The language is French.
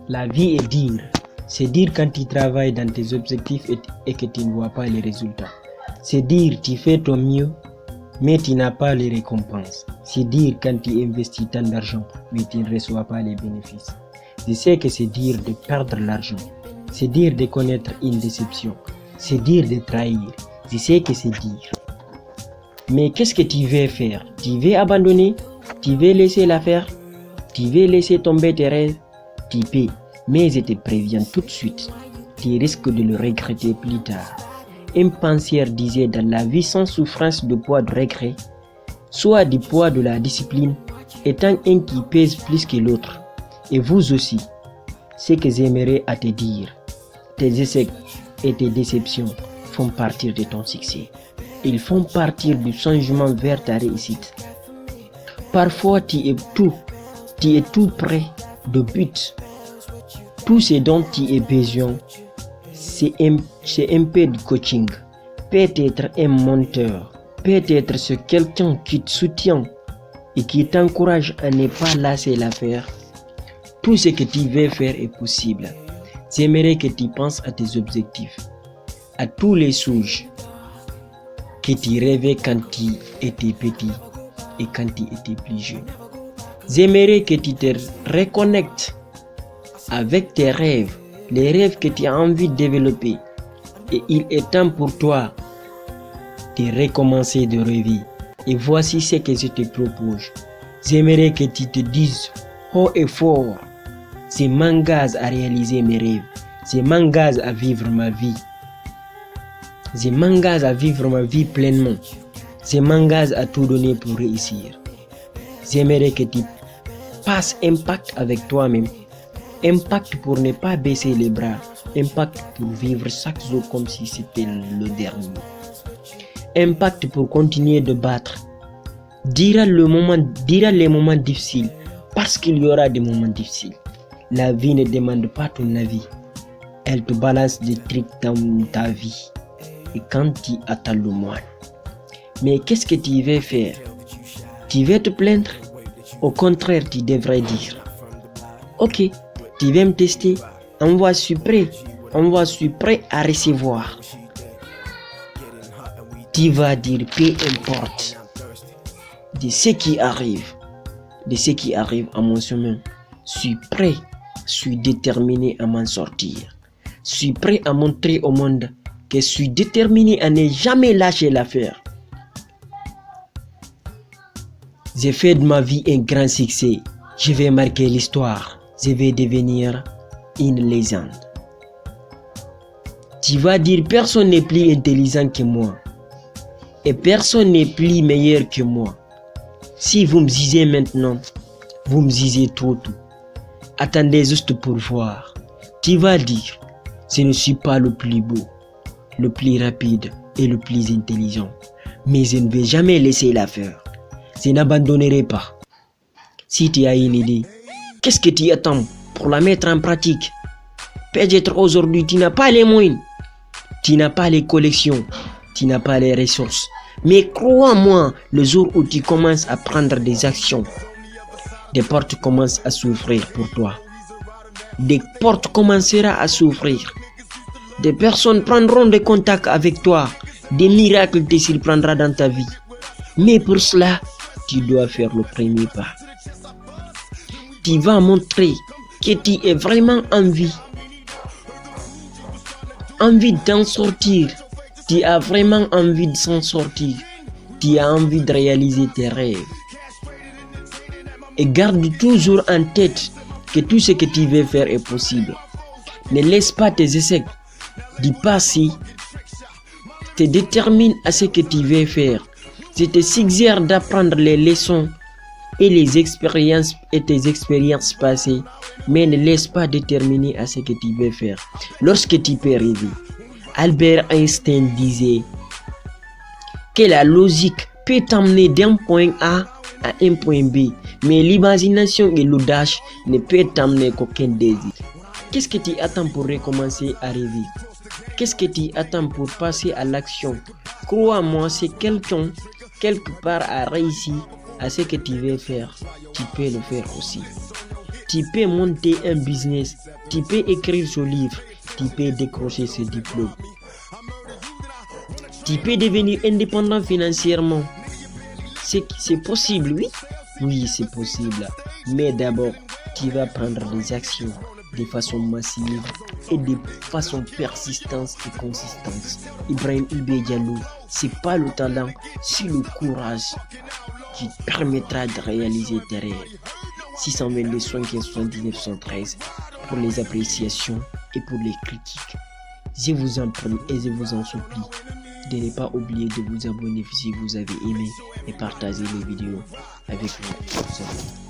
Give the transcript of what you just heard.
La vie est dure. C'est dur quand tu travailles dans tes objectifs et que tu ne vois pas les résultats. C'est dur, tu fais ton mieux, mais tu n'as pas les récompenses. C'est dur quand tu investis tant d'argent, mais tu ne reçois pas les bénéfices. Je sais que c'est dur de perdre l'argent. C'est dur de connaître une déception. C'est dur de trahir. Je sais que c'est dur. Mais qu'est-ce que tu veux faire? Tu veux abandonner? Tu veux laisser l'affaire? Tu veux laisser tomber tes rêves? Tu peux. Mais je te préviens tout de suite. Tu risques de le regretter plus tard. Un penseur disait dans la vie sans souffrance de poids de regret, soit du poids de la discipline, étant un qui pèse plus que l'autre. Et vous aussi, ce que j'aimerais à te dire, tes échecs et tes déceptions font partie de ton succès. Ils font partie du changement vers ta réussite. Parfois, tu es tout près de but. Tout ce dont tu as besoin, c'est un peu de coaching. Peut-être un mentor, peut-être c'est quelqu'un qui te soutient et qui t'encourage à ne pas lâcher l'affaire. Tout ce que tu veux faire est possible. J'aimerais que tu penses à tes objectifs, à tous les choses que tu rêvais quand tu étais petit et quand tu étais plus jeune. J'aimerais que tu te reconnectes avec tes rêves, les rêves que tu as envie de développer. Et il est temps pour toi de recommencer de rêver. Et voici ce que je te propose. J'aimerais que tu te dises haut et fort, je m'engage à réaliser mes rêves. Je m'engage à vivre ma vie. Je m'engage à vivre ma vie pleinement. Je m'engage à tout donner pour réussir. J'aimerais que tu passes un pacte avec toi-même. Un pacte pour ne pas baisser les bras. Un pacte pour vivre chaque jour comme si c'était le dernier. Un pacte pour continuer de battre. Dira les moments difficiles. Parce qu'il y aura des moments difficiles. La vie ne demande pas ton avis. Elle te balance des trucs dans ta vie. Et quand tu attends le moine. Mais qu'est-ce que tu veux faire? Tu veux te plaindre? Au contraire, tu devrais dire: ok, tu veux me tester? Je suis prêt à recevoir. Tu vas dire peu importe de ce qui arrive à mon chemin. Je suis prêt, je suis déterminé à m'en sortir. Je suis prêt à montrer au monde que je suis déterminé à ne jamais lâcher l'affaire. J'ai fait de ma vie un grand succès. Je vais marquer l'histoire. Je vais devenir une légende. Tu vas dire: personne n'est plus intelligent que moi. Et personne n'est plus meilleur que moi. Si vous me jugez maintenant, vous me jugez tout. Attendez juste pour voir. Tu vas dire: je ne suis pas le plus beau, le plus rapide et le plus intelligent. Mais je ne vais jamais laisser l'affaire. Je n'abandonnerai pas. Si tu as une idée, qu'est-ce que tu attends pour la mettre en pratique? Peut-être aujourd'hui tu n'as pas les moyens, tu n'as pas les collections, tu n'as pas les ressources. Mais crois-moi, le jour où tu commences à prendre des actions, des portes commencent à s'ouvrir pour toi. Des portes commenceront à s'ouvrir. Des personnes prendront des contacts avec toi. Des miracles te surprendront dans ta vie. Mais pour cela, tu dois faire le premier pas. Tu vas montrer que tu es vraiment envie d'en sortir. Tu as vraiment envie de s'en sortir. Tu as envie de réaliser tes rêves. Et garde toujours en tête que tout ce que tu veux faire est possible. Ne laisse pas tes échecs du passé te déterminer à ce que tu veux faire. Je te suggère d'apprendre les leçons et tes expériences passées, mais ne laisse pas déterminer à ce que tu veux faire. Lorsque tu peux rêver, Albert Einstein disait que la logique peut t'emmener d'un point A à un point B, mais l'imagination et l'audace ne peuvent t'emmener qu'aucun désir. Qu'est-ce que tu attends pour recommencer à rêver? Qu'est-ce que tu attends pour passer à l'action? Crois-moi, c'est quelqu'un quelque part a réussi à ce que tu veux faire, tu peux le faire aussi. tu peux monter un business, tu peux écrire ce livre, tu peux décrocher ce diplôme. Tu peux devenir indépendant financièrement. C'est possible, oui? Oui, c'est possible. Mais d'abord, tu vas prendre des actions de façon massive et de façon persistante et consistante. Ibrahim Ibé Diallo, c'est pas le talent, c'est le courage qui permettra de réaliser tes rêves. 622 75 79 113 pour les appréciations et pour les critiques. Je vous en prie et je vous en supplie de ne pas oublier de vous abonner si vous avez aimé et partager les vidéos avec vos amis.